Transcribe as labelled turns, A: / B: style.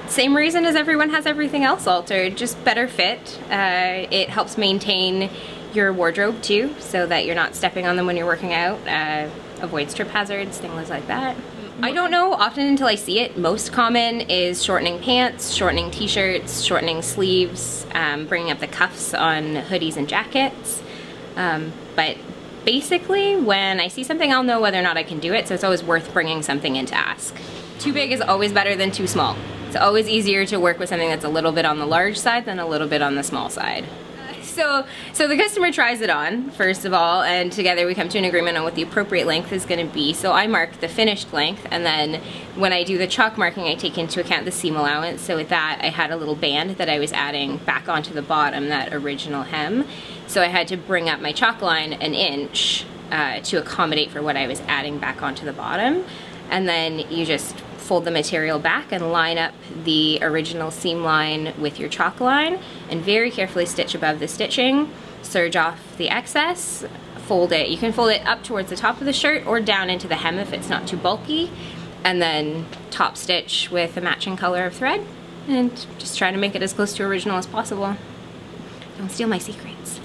A: Same reason as everyone has everything else altered, just better fit. It helps maintain your wardrobe too, so that you're not stepping on them when you're working out. Avoids trip hazards, things like that. I don't know often until I see it. Most common is shortening pants, shortening t-shirts, shortening sleeves, bringing up the cuffs on hoodies and jackets. But basically, when I see something, I'll know whether or not I can do it, so it's always worth bringing something in to ask. Too big is always better than too small. It's always easier to work with something that's a little bit on the large side than a little bit on the small side. So the customer tries it on, first of all, and together we come to an agreement on what the appropriate length is going to be. So I mark the finished length, and then when I do the chalk marking, I take into account the seam allowance. So with that, I had a little band that I was adding back onto the bottom, that original hem. So I had to bring up my chalk line an inch to accommodate for what I was adding back onto the bottom. And then you just fold the material back and line up the original seam line with your chalk line, and very carefully stitch above the stitching, serge off the excess, fold it. You can fold it up towards the top of the shirt or down into the hem if it's not too bulky, and then top stitch with a matching color of thread, and just try to make it as close to original as possible. Don't steal my secrets.